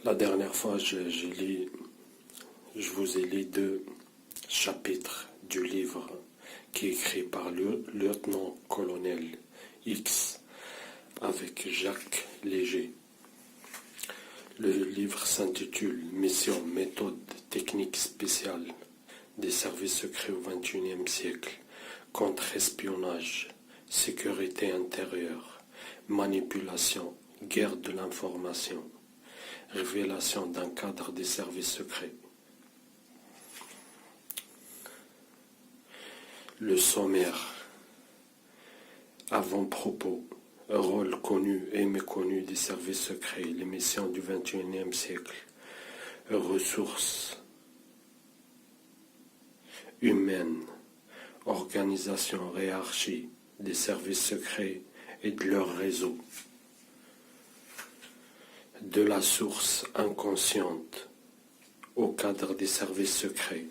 La dernière fois, je vous ai lu 2 chapitres du livre qui est écrit par le lieutenant-colonel X avec Jacques Léger. Le livre s'intitule Mission, méthode, technique spéciale des services secrets au XXIe siècle, contre-espionnage, sécurité intérieure, manipulation, guerre de l'information, révélation d'un cadre des services secrets. Le sommaire, avant-propos, rôle connu et méconnu des services secrets, les missions du XXIe siècle, ressources humaines, organisation, hiérarchie des services secrets et de leur réseau, de la source inconsciente au cadre des services secrets,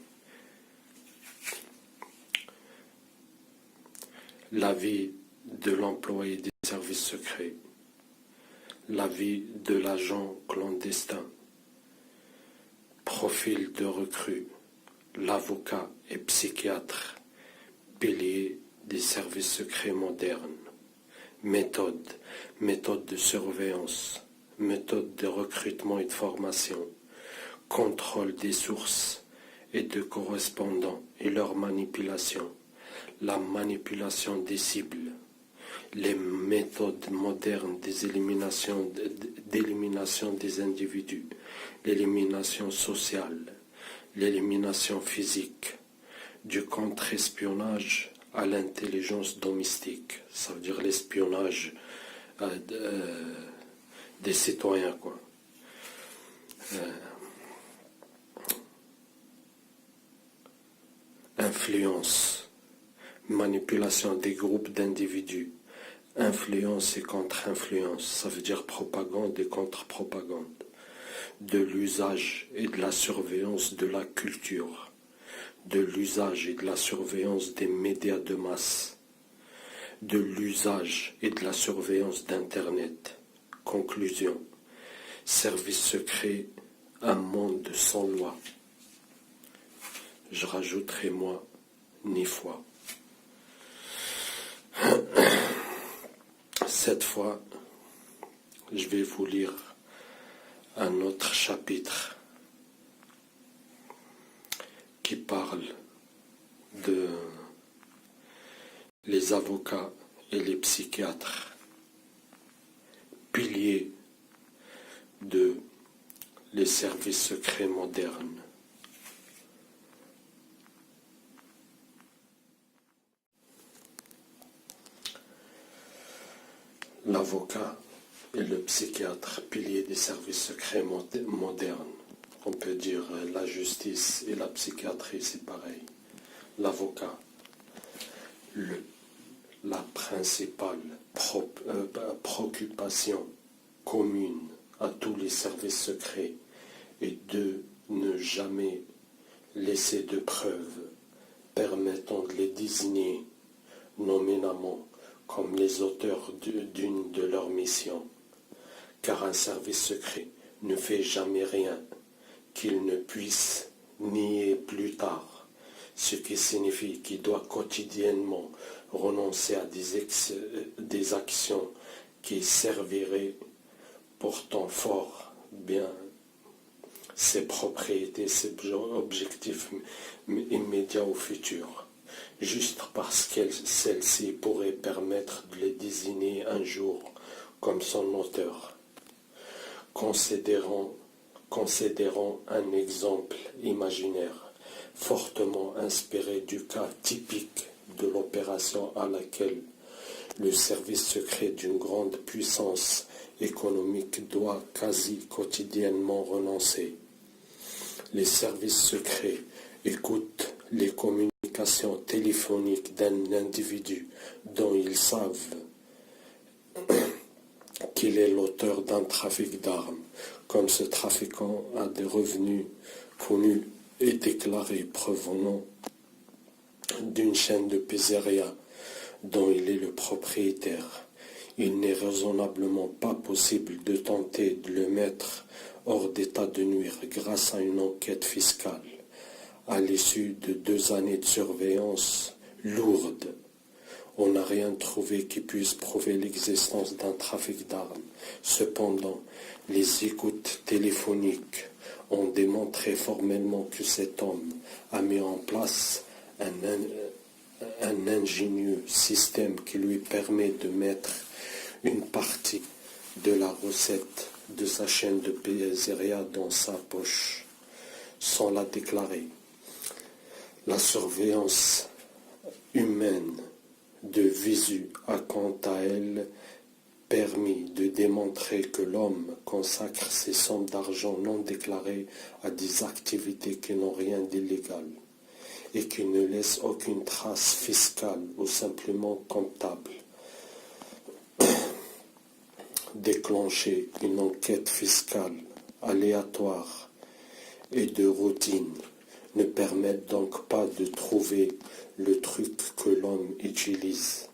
la vie de l'employé des services secrets, la vie de l'agent clandestin, profil de recrue, l'avocat et psychiatre, piliers des services secrets modernes, méthode de surveillance, méthode de recrutement et de formation, contrôle des sources et de correspondants et leur manipulation, la manipulation des cibles, les méthodes modernes d'élimination des individus, l'élimination sociale, l'élimination physique, du contre-espionnage à l'intelligence domestique, ça veut dire l'espionnage des citoyens, quoi. Influence, manipulation des groupes d'individus, influence et contre-influence, ça veut dire propagande et contre-propagande, de l'usage et de la surveillance de la culture, de l'usage et de la surveillance des médias de masse, de l'usage et de la surveillance d'Internet. Conclusion, service secret, un monde sans loi. Je rajouterai moi, ni foi. Cette fois, je vais vous lire un autre chapitre qui parle de les avocats et les psychiatres, piliers de les services secrets modernes. L'avocat et le psychiatre, piliers des services secrets modernes. On peut dire la justice et la psychiatrie, c'est pareil. L'avocat, la principale préoccupation commune à tous les services secrets est de ne jamais laisser de preuves permettant de les désigner nommément comme les auteurs d'une de leurs missions, car un service secret ne fait jamais rien qu'il ne puisse nier plus tard, ce qui signifie qu'il doit quotidiennement renoncer à des actions qui serviraient pourtant fort bien ses propriétés, ses objectifs immédiats au futur, juste parce que celle-ci pourrait permettre de les désigner un jour comme son auteur. Considérons un exemple imaginaire fortement inspiré du cas typique de l'opération à laquelle le service secret d'une grande puissance économique doit quasi quotidiennement renoncer. Les services secrets écoutent les communications téléphoniques d'un individu dont ils savent qu'il est l'auteur d'un trafic d'armes, comme ce trafiquant a des revenus connus et déclarés provenant d'une chaîne de pizzeria dont il est le propriétaire. Il n'est raisonnablement pas possible de tenter de le mettre hors d'état de nuire grâce à une enquête fiscale. À l'issue de 2 années de surveillance lourde, on n'a rien trouvé qui puisse prouver l'existence d'un trafic d'armes. Cependant, les écoutes téléphoniques ont démontré formellement que cet homme a mis en place un ingénieux système qui lui permet de mettre une partie de la recette de sa chaîne de pizzeria dans sa poche, sans la déclarer. La surveillance humaine de Visu a quant à elle permis de démontrer que l'homme consacre ses sommes d'argent non déclarées à des activités qui n'ont rien d'illégal et qui ne laissent aucune trace fiscale ou simplement comptable. Déclencher une enquête fiscale aléatoire et de routine ne permettent donc pas de trouver le truc que l'homme utilise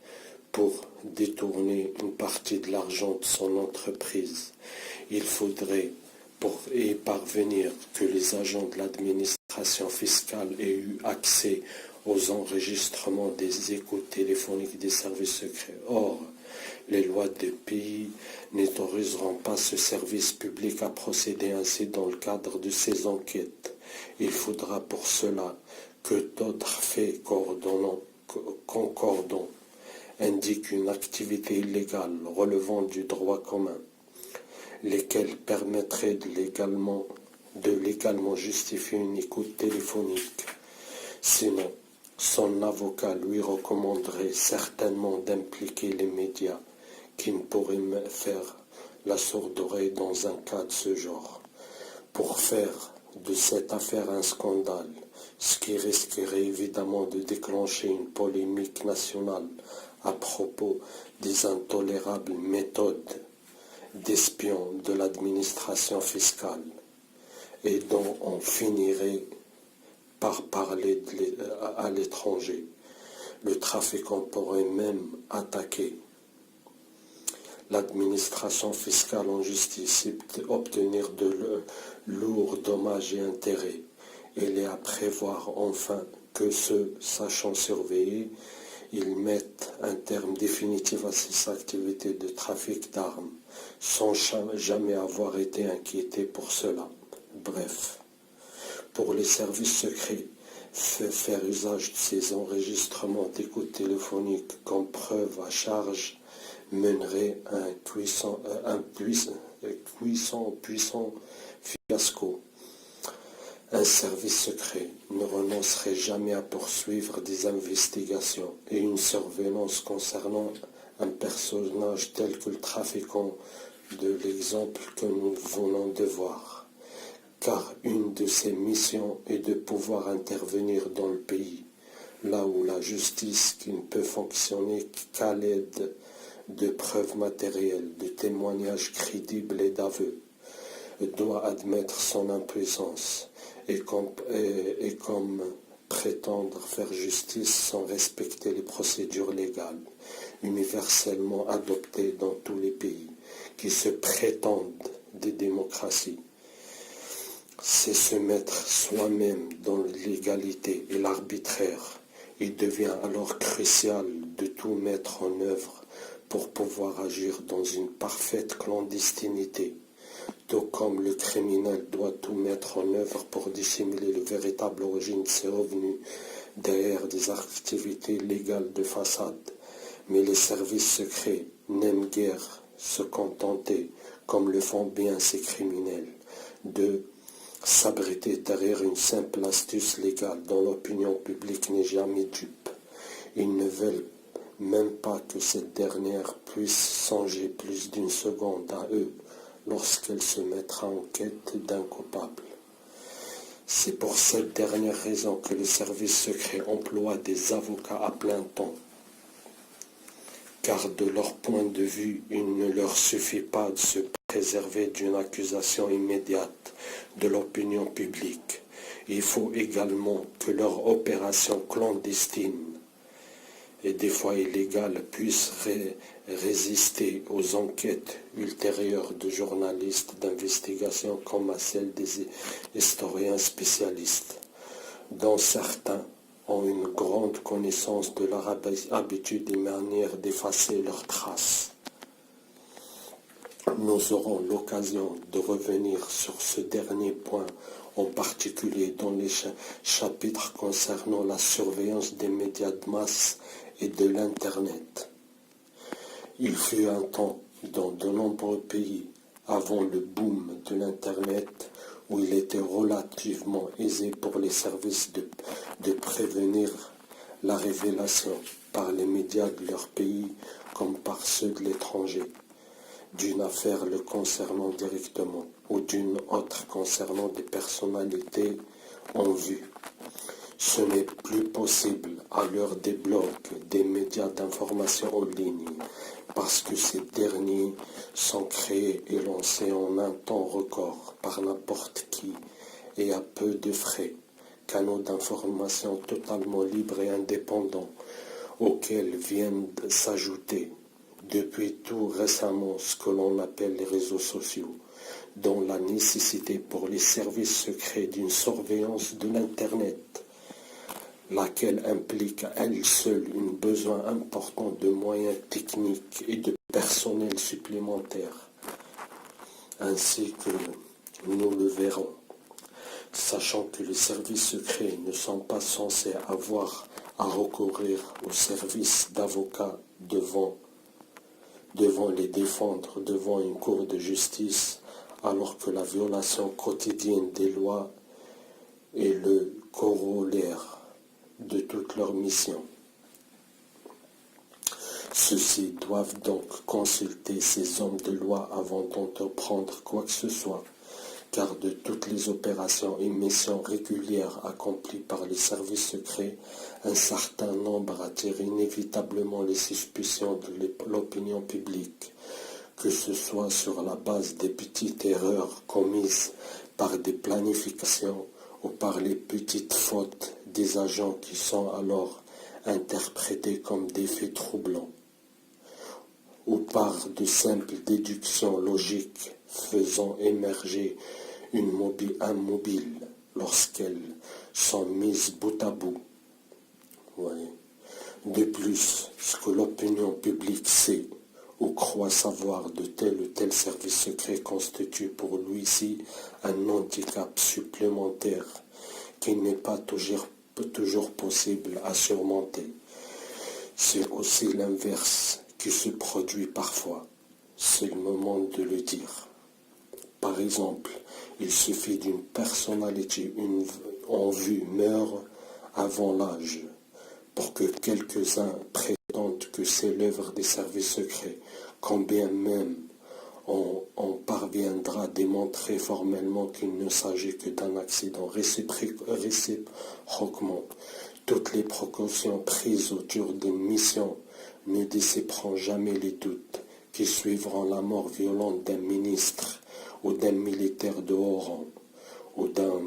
pour détourner une partie de l'argent de son entreprise. Il faudrait, pour y parvenir, que les agents de l'administration fiscale aient eu accès aux enregistrements des écoutes téléphoniques des services secrets. Or, les lois des pays n'autoriseront pas ce service public à procéder ainsi dans le cadre de ces enquêtes. Il faudra pour cela que d'autres faits concordants indiquent une activité illégale relevant du droit commun, lesquels permettraient de légalement justifier une écoute téléphonique. Sinon, son avocat lui recommanderait certainement d'impliquer les médias, qui ne pourraient faire la sourde oreille dans un cas de ce genre, pour faire de cette affaire un scandale, ce qui risquerait évidemment de déclencher une polémique nationale à propos des intolérables méthodes d'espions de l'administration fiscale, et dont on finirait par parler à l'étranger. Le trafiquant pourrait même attaquer l'administration fiscale en justice et obtenir de lourds dommages et intérêts. Il est à prévoir enfin que ceux sachant surveiller, ils mettent un terme définitif à ces activités de trafic d'armes, sans jamais avoir été inquiétés pour cela. Bref, pour les services secrets, faire usage de ces enregistrements d'écoute téléphonique comme preuve à charge mènerait à un puissant fiasco. Un service secret ne renoncerait jamais à poursuivre des investigations et une surveillance concernant un personnage tel que le trafiquant de l'exemple que nous venons de voir. Car une de ses missions est de pouvoir intervenir dans le pays, là où la justice qui ne peut fonctionner qu'à l'aide de preuves matérielles, de témoignages crédibles et d'aveux, doit admettre son impuissance et comme prétendre faire justice sans respecter les procédures légales, universellement adoptées dans tous les pays qui se prétendent des démocraties. C'est se mettre soi-même dans l'illégalité et l'arbitraire. Il devient alors crucial de tout mettre en œuvre pour pouvoir agir dans une parfaite clandestinité, tout comme le criminel doit tout mettre en œuvre pour dissimuler la véritable origine de ses revenus derrière des activités légales de façade. Mais les services secrets n'aiment guère se contenter, comme le font bien ces criminels, de s'abriter derrière une simple astuce légale dont l'opinion publique n'est jamais dupe. Ils ne veulent même pas que cette dernière puisse songer plus d'une seconde à eux lorsqu'elle se mettra en quête d'un coupable. C'est pour cette dernière raison que le service secret emploie des avocats à plein temps, car de leur point de vue, il ne leur suffit pas de se préserver d'une accusation immédiate de l'opinion publique. Il faut également que leur opération clandestine et des fois illégale puisse résister aux enquêtes ultérieures de journalistes d'investigation comme à celles des historiens spécialistes, dont certains ont une grande connaissance de leur habitude et manière d'effacer leurs traces. Nous aurons l'occasion de revenir sur ce dernier point, en particulier dans les chapitres concernant la surveillance des médias de masse et de l'Internet. Il fut un temps, dans de nombreux pays, avant le boom de l'Internet, où il était relativement aisé pour les services de prévenir la révélation par les médias de leur pays comme par ceux de l'étranger, d'une affaire le concernant directement ou d'une autre concernant des personnalités en vue. Ce n'est plus possible à l'heure des blogs, des médias d'information en ligne, parce que ces derniers sont créés et lancés en un temps record par n'importe qui et à peu de frais, canaux d'information totalement libres et indépendants, auxquels viennent s'ajouter depuis tout récemment ce que l'on appelle les réseaux sociaux, dont la nécessité pour les services secrets d'une surveillance de l'Internet, laquelle implique à elle seule un besoin important de moyens techniques et de personnel supplémentaire, ainsi que nous le verrons. Sachant que les services secrets ne sont pas censés avoir à recourir aux services d'avocats devant les défendre devant une cour de justice, alors que la violation quotidienne des lois est le corollaire de toute leur mission. Ceux-ci doivent donc consulter ces hommes de loi avant d'entreprendre quoi que ce soit, car de toutes les opérations et missions régulières accomplies par les services secrets, un certain nombre attire inévitablement les suspicions de l'opinion publique, que ce soit sur la base des petites erreurs commises par des planifications ou par les petites fautes des agents qui sont alors interprétés comme des faits troublants, ou par de simples déductions logiques faisant émerger un mobile lorsqu'elles sont mises bout à bout. Ouais. De plus, ce que l'opinion publique sait ou croit savoir de tel ou tel service secret constitue pour lui-ci un handicap supplémentaire qui n'est pas toujours possible à surmonter. C'est aussi l'inverse qui se produit parfois, c'est le moment de le dire. Par exemple, il suffit d'une personnalité en vue meure avant l'âge pour que quelques-uns prétendent que c'est l'œuvre des services secrets, quand bien même on parviendra à démontrer formellement qu'il ne s'agit que d'un accident. Réciproquement, toutes les précautions prises autour d'une mission ne dissiperont jamais les doutes qui suivront la mort violente d'un ministre ou d'un militaire de haut rang, ou d'un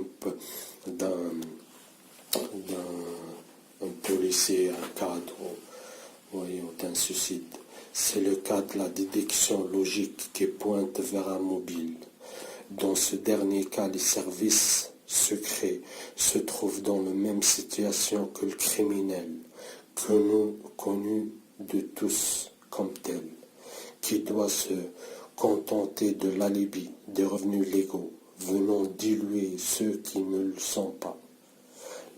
policier, un cadre, ou d'un suicide. C'est le cas de la déduction logique qui pointe vers un mobile. Dans ce dernier cas, les services secrets se trouvent dans la même situation que le criminel, connu de tous comme tel, qui doit se contenter de l'alibi des revenus légaux, venant diluer ceux qui ne le sont pas.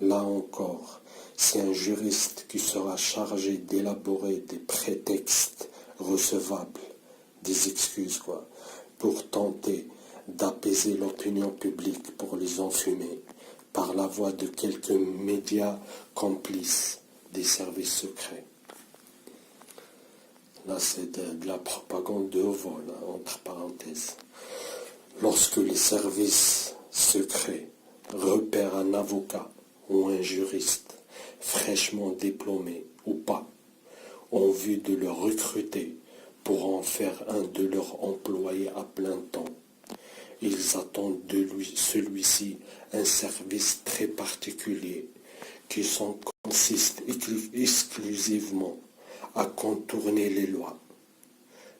Là encore, c'est un juriste qui sera chargé d'élaborer des prétextes recevables, des excuses pour tenter d'apaiser l'opinion publique pour les enfumer par la voix de quelques médias complices des services secrets. Là, c'est de la propagande de haut vol, entre parenthèses. Lorsque les services secrets repèrent un avocat ou un juriste fraîchement diplômé ou pas, en vue de le recruter pour en faire un de leurs employés à plein temps, ils attendent de celui-ci un service très particulier qui consiste exclusivement à contourner les lois,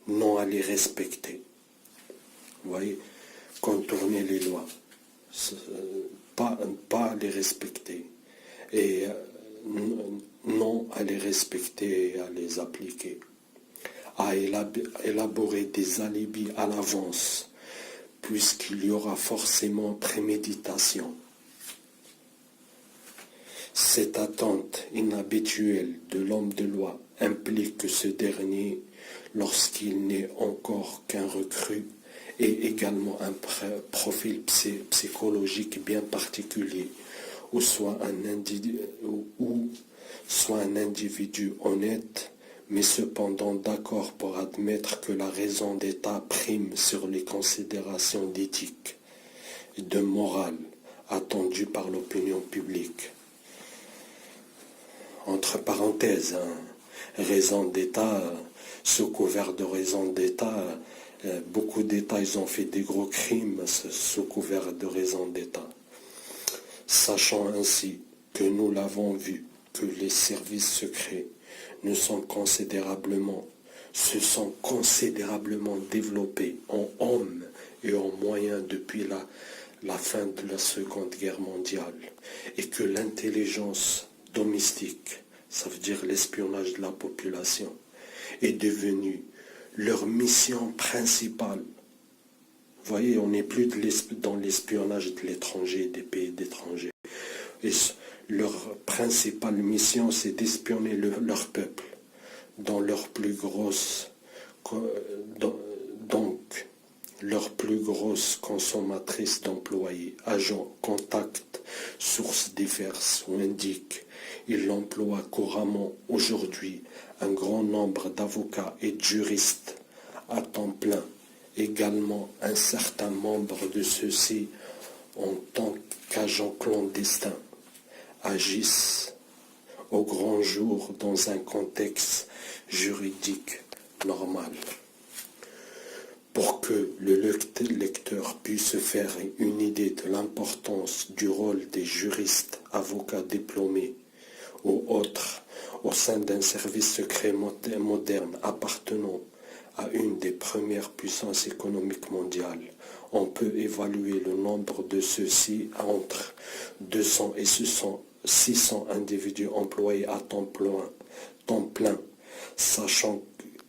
non à les respecter. Vous voyez, contourner les lois, pas les respecter, et non à les respecter et à les appliquer, à élaborer des alibis à l'avance, puisqu'il y aura forcément préméditation. Cette attente inhabituelle de l'homme de loi implique que ce dernier, lorsqu'il n'est encore qu'un recrue, ait également un profil psychologique bien particulier, ou soit un individu honnête, mais cependant d'accord pour admettre que la raison d'État prime sur les considérations d'éthique et de morale attendues par l'opinion publique. Entre parenthèses, raison d'État, sous couvert de raison d'État, beaucoup d'États, ils ont fait des gros crimes sous couvert de raison d'État. Sachant ainsi que nous l'avons vu, que les services secrets se sont considérablement développés en hommes et en moyens depuis la fin de la Seconde Guerre mondiale, et que l'intelligence domestique, ça veut dire l'espionnage de la population, est devenue leur mission principale. Vous voyez, on n'est plus dans l'espionnage de l'étranger, des pays d'étrangers. Et leur principale mission, c'est d'espionner leur peuple dans leur plus grosse consommatrice d'employés, agents, contacts, sources diverses ou indiquent. Il emploie couramment aujourd'hui un grand nombre d'avocats et de juristes à temps plein. Également, un certain nombre de ceux-ci, en tant qu'agents clandestins, agissent au grand jour dans un contexte juridique normal. Pour que le lecteur puisse se faire une idée de l'importance du rôle des juristes, avocats diplômés ou autres au sein d'un service secret moderne appartenant à une des premières puissances économiques mondiales, on peut évaluer le nombre de ceux-ci entre 200 et 600 individus employés à temps plein, sachant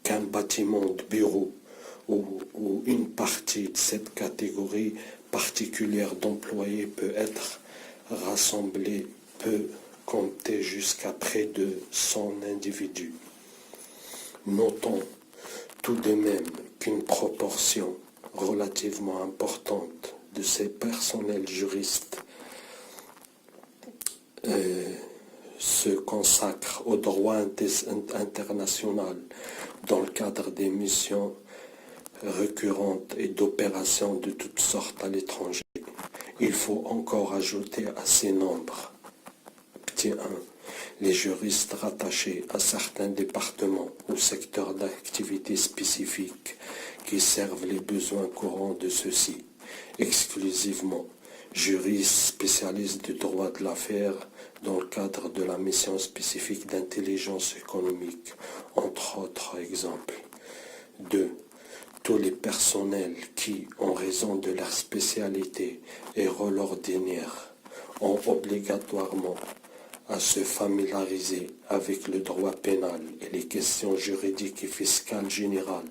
qu'un bâtiment de bureau ou une partie de cette catégorie particulière d'employés peut être rassemblée, peut compter jusqu'à près de 100 individus. Notons tout de même qu'une proportion relativement importante de ces personnels juristes se consacrent au droit international dans le cadre des missions récurrentes et d'opérations de toutes sortes à l'étranger. Il faut encore ajouter à ces nombres. Petit 1. Les juristes rattachés à certains départements ou secteurs d'activité spécifiques qui servent les besoins courants de ceux-ci, exclusivement juristes spécialistes du droit de l'affaire dans le cadre de la mission spécifique d'intelligence économique, entre autres exemples. 2. Tous les personnels qui, en raison de leur spécialité et rôle ordinaire, ont obligatoirement à se familiariser avec le droit pénal et les questions juridiques et fiscales générales,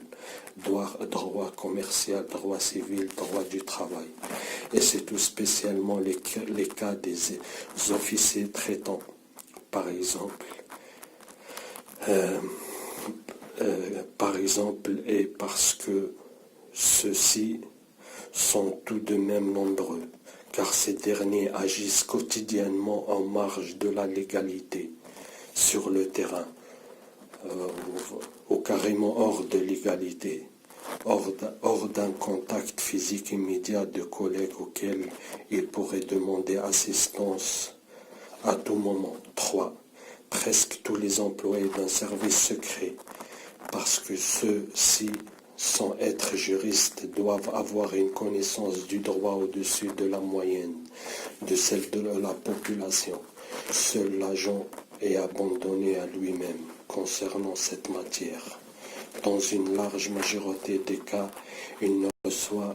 droit commercial, droit civil, droit du travail. Et c'est tout spécialement les cas des officiers traitants, par exemple, et parce que ceux-ci sont tout de même nombreux, car ces derniers agissent quotidiennement en marge de la légalité sur le terrain, ou carrément hors de l'égalité, hors d'un contact physique immédiat de collègues auxquels ils pourraient demander assistance à tout moment. 3. Presque tous les employés d'un service secret, parce que ceux-ci, sans être juristes, doivent avoir une connaissance du droit au-dessus de la moyenne, de celle de la population. Seul l'agent est abandonné à lui-même concernant cette matière. Dans une large majorité des cas, il ne reçoit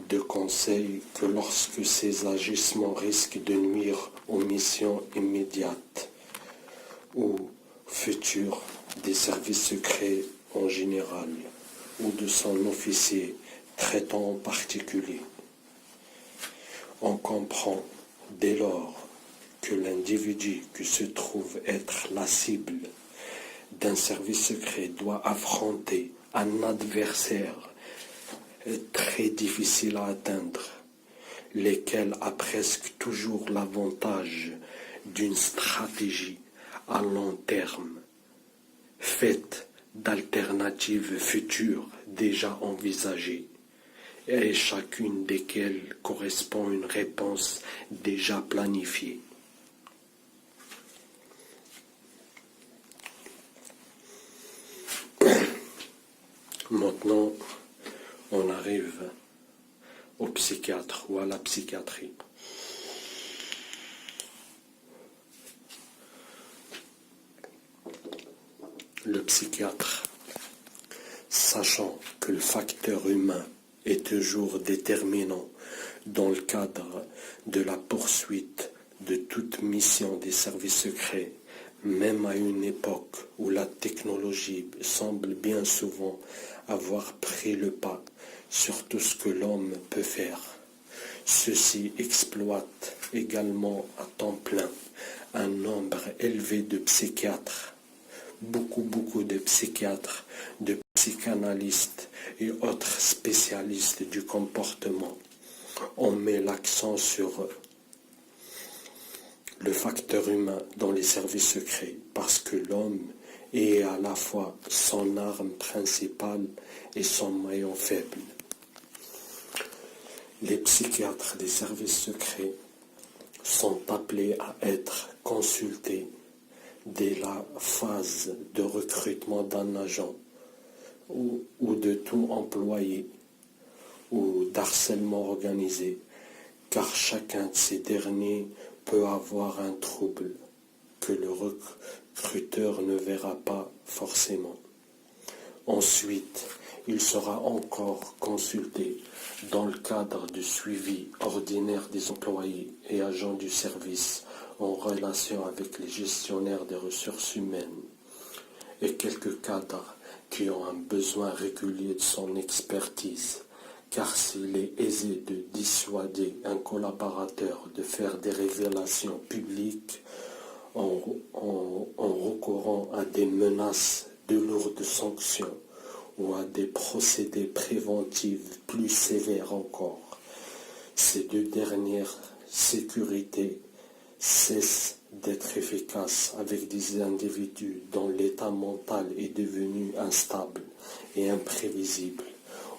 de conseils que lorsque ces agissements risquent de nuire aux missions immédiates ou futures des services secrets en général ou de son officier traitant en particulier. On comprend dès lors que l'individu qui se trouve être la cible d'un service secret doit affronter un adversaire très difficile à atteindre, lequel a presque toujours l'avantage d'une stratégie à long terme, faite d'alternatives futures déjà envisagées, et chacune desquelles correspond à une réponse déjà planifiée. Maintenant, on arrive au psychiatre ou à la psychiatrie. Le psychiatre, sachant que le facteur humain est toujours déterminant dans le cadre de la poursuite de toute mission des services secrets, même à une époque où la technologie semble bien souvent avoir pris le pas sur tout ce que l'homme peut faire. Ceux-ci exploitent également à temps plein un nombre élevé de psychiatres, beaucoup de psychiatres, de psychanalystes et autres spécialistes du comportement. On met l'accent sur le facteur humain dans les services secrets parce que l'homme est à la fois son arme principale et son maillon faible. Les psychiatres des services secrets sont appelés à être consultés dès la phase de recrutement d'un agent ou de tout employé ou d'harcèlement organisé, car chacun de ces derniers peut avoir un trouble que le recruteur ne verra pas forcément. Ensuite, il sera encore consulté dans le cadre du suivi ordinaire des employés et agents du service en relation avec les gestionnaires des ressources humaines et quelques cadres qui ont un besoin régulier de son expertise, car s'il est aisé de dissuader un collaborateur de faire des révélations publiques en recourant à des menaces de lourdes sanctions ou à des procédés préventifs plus sévères encore, ces deux dernières sécurités cessent d'être efficaces avec des individus dont l'état mental est devenu instable et imprévisible,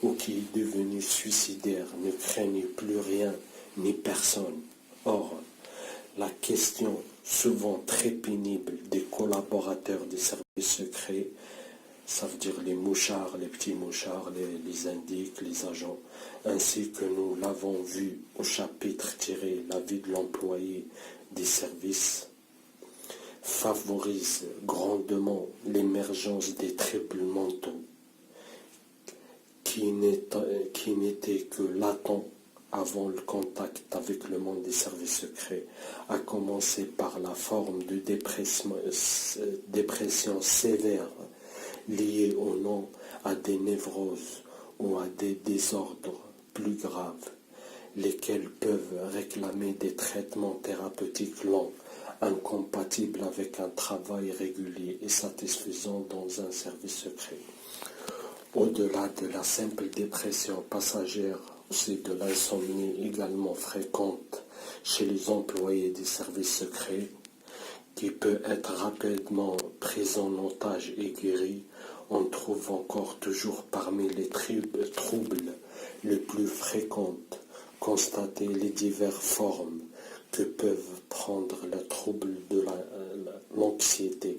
ou qui est devenu suicidaire, ne craignent plus rien ni personne. Or, la question souvent très pénible des collaborateurs des services secrets, ça veut dire les mouchards, les petits mouchards, les indiques, les agents, ainsi que nous l'avons vu au chapitre tiré la vie de l'employé des services, favorise grandement l'émergence des troubles mentaux qui n'étaient que latents avant le contact avec le monde des services secrets, à commencer par la forme de dépression sévère liée au nom à des névroses ou à des désordres plus graves, lesquels peuvent réclamer des traitements thérapeutiques longs, incompatibles avec un travail régulier et satisfaisant dans un service secret. Au-delà de la simple dépression passagère, aussi de l'insomnie également fréquente chez les employés des services secrets, qui peut être rapidement prise en otage et guérie, on trouve encore toujours parmi les troubles les plus fréquents constater les diverses formes que peuvent prendre le trouble de l'anxiété,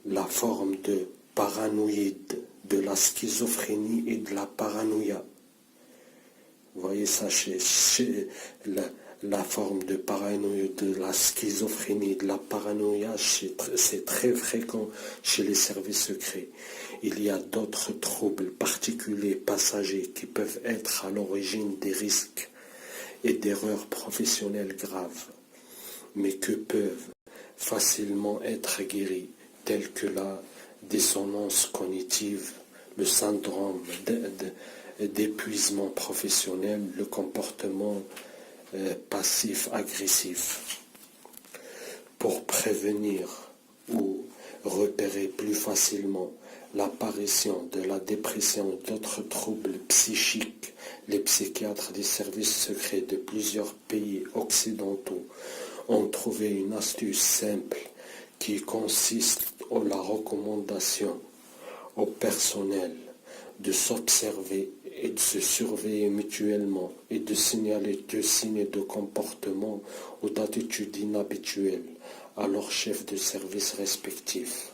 la forme de paranoïde, de la schizophrénie et de la paranoïa. Vous voyez ça chez la forme de paranoïa, de la schizophrénie, de la paranoïa, c'est très fréquent chez les services secrets. Il y a d'autres troubles particuliers, passagers, qui peuvent être à l'origine des risques et d'erreurs professionnelles graves, mais que peuvent facilement être guéris, tels que la dissonance cognitive, le syndrome d'épuisement professionnel, le comportement passif-agressif. Pour prévenir ou repérer plus facilement l'apparition de la dépression et d'autres troubles psychiques, les psychiatres des services secrets de plusieurs pays occidentaux ont trouvé une astuce simple qui consiste en la recommandation au personnel de s'observer et de se surveiller mutuellement et de signaler deux signes de comportement ou d'attitude inhabituelles à leurs chefs de service respectifs,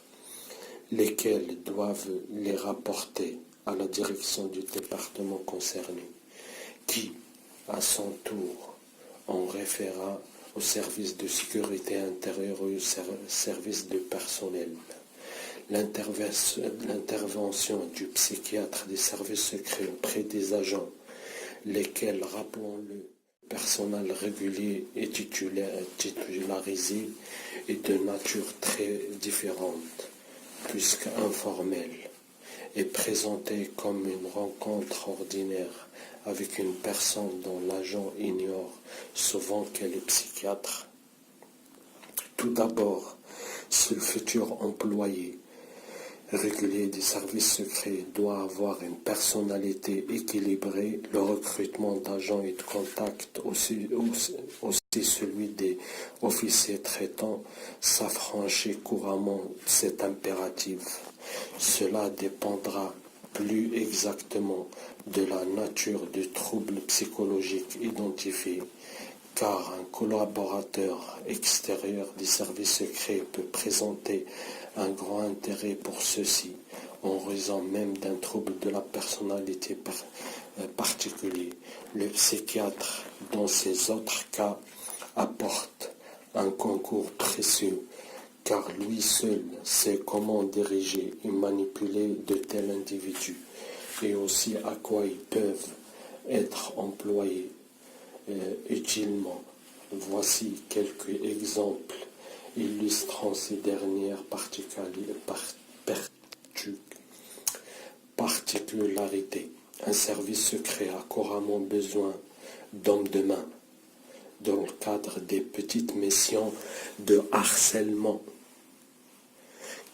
lesquels doivent les rapporter à la direction du département concerné, qui, à son tour, en référera au service de sécurité intérieure et au service de personnel. L'intervention du psychiatre des services secrets auprès des agents, lesquels, rappelons-le, personnel régulier et titularisé, est de nature très différente, plus qu'informelle, est présentée comme une rencontre ordinaire avec une personne dont l'agent ignore souvent qu'elle est psychiatre. Tout d'abord, si le futur employé régulier des services secrets doit avoir une personnalité équilibrée, le recrutement d'agents et de contacts, aussi celui des officiers traitants, s'affranchit couramment de cet impératif. Cela dépendra plus exactement de la nature du trouble psychologique identifié, car un collaborateur extérieur des services secrets peut présenter un grand intérêt pour ceux-ci, en raison même d'un trouble de la personnalité particulier. Le psychiatre, dans ces autres cas, apporte un concours précieux, car lui seul sait comment diriger et manipuler de tels individus, et aussi à quoi ils peuvent être employés utilement. Voici quelques exemples illustrant ces dernières particularités. Un service secret a couramment besoin d'hommes de main dans le cadre des petites missions de harcèlement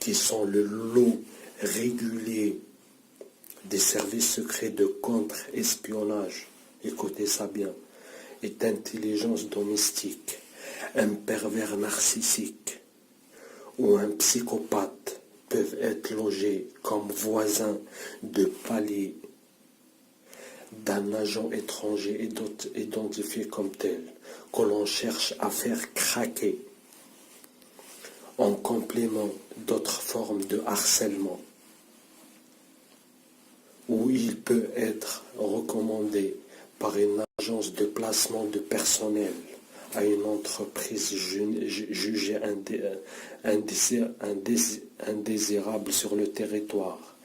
qui sont le lot régulier des services secrets de contre-espionnage. Écoutez ça bien. Et d'intelligence domestique, un pervers narcissique ou un psychopathe peuvent être logés comme voisins de palier d'un agent étranger identifié comme tel, que l'on cherche à faire craquer, en complément d'autres formes de harcèlement, où il peut être recommandé par une agence de placement de personnel à une entreprise jugée indésirable sur le territoire.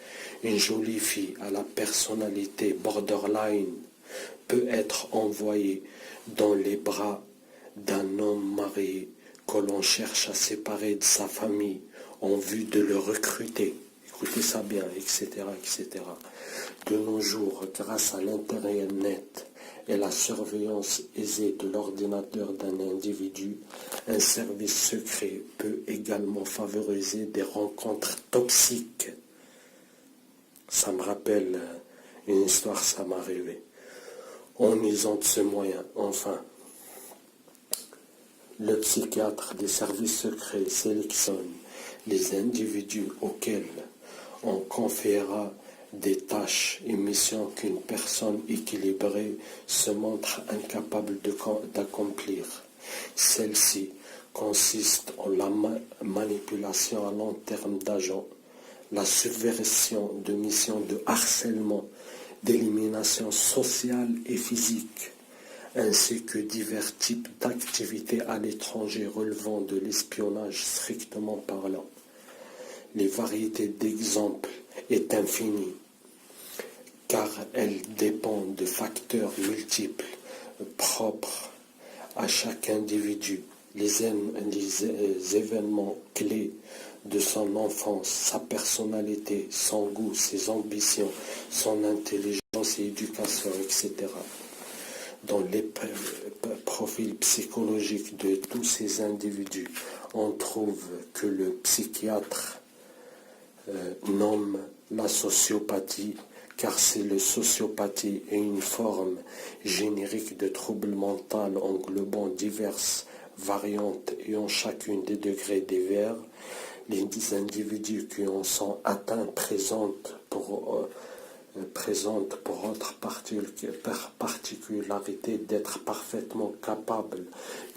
Une jolie fille à la personnalité borderline peut être envoyée dans les bras d'un homme marié que l'on cherche à séparer de sa famille en vue de le recruter. Écoutez ça bien, etc., etc. De nos jours, grâce à l'Internet et la surveillance aisée de l'ordinateur d'un individu, un service secret peut également favoriser des rencontres toxiques. Ça me rappelle une histoire, ça m'est arrivé. En usant de ce moyen, enfin, le psychiatre des services secrets sélectionne les individus auxquels on confiera des tâches et missions qu'une personne équilibrée se montre incapable d'accomplir. Celle-ci consiste en la manipulation à long terme d'agents, la subversion de missions de harcèlement, d'élimination sociale et physique, ainsi que divers types d'activités à l'étranger relevant de l'espionnage strictement parlant. Les variétés d'exemples est infinie, car elles dépendent de facteurs multiples, propres à chaque individu. Les événements clés de son enfance, sa personnalité, son goût, ses ambitions, son intelligence et éducation, etc. Dans les profils psychologiques de tous ces individus, on trouve que le psychiatre nomme la sociopathie, car c'est la sociopathie est une forme générique de trouble mental englobant diverses variantes ayant chacune des degrés divers. Les individus qui en sont atteints présentent pour autre particularité d'être parfaitement capables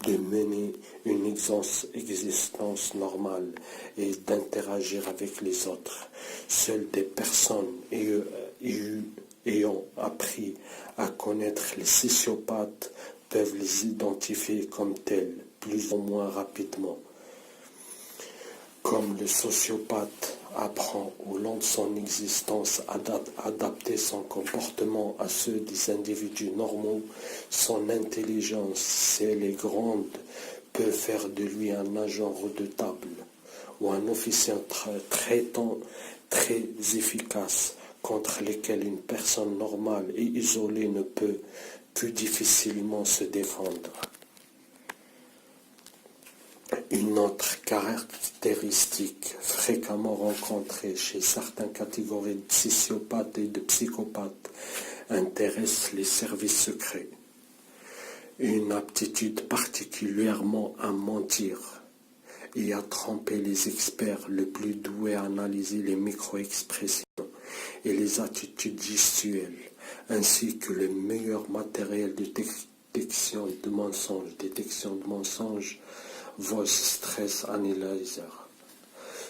de mener une existence normale et d'interagir avec les autres. Seules des personnes ayant appris à connaître les sociopathes peuvent les identifier comme tels, plus ou moins rapidement. Comme le sociopathe apprend au long de son existence à adapter son comportement à ceux des individus normaux, son intelligence, si elle est grande, peut faire de lui un agent redoutable ou un officier très efficace contre lesquels une personne normale et isolée ne peut que difficilement se défendre. Une autre caractéristique fréquemment rencontrée chez certaines catégories de sociopathes et de psychopathes intéresse les services secrets. Une aptitude particulièrement à mentir et à tromper les experts les plus doués à analyser les micro-expressions et les attitudes gestuelles, ainsi que le meilleur matériel de détection de mensonges, Voice Stress Analyzer.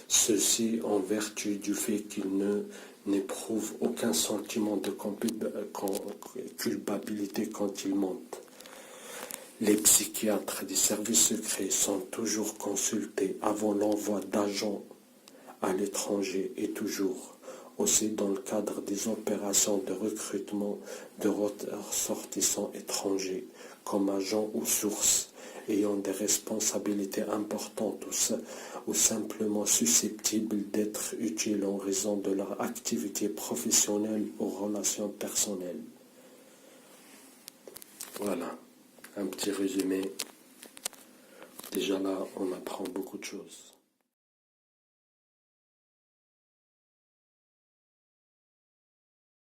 Ceci en vertu du fait qu'il n'éprouve aucun sentiment de culpabilité quand il ment. Les psychiatres des services secrets sont toujours consultés avant l'envoi d'agents à l'étranger et toujours aussi dans le cadre des opérations de recrutement de ressortissants étrangers comme agents ou sources ayant des responsabilités importantes ou simplement susceptibles d'être utiles en raison de leur activité professionnelle ou relations personnelles. Voilà, un petit résumé. Déjà là, on apprend beaucoup de choses.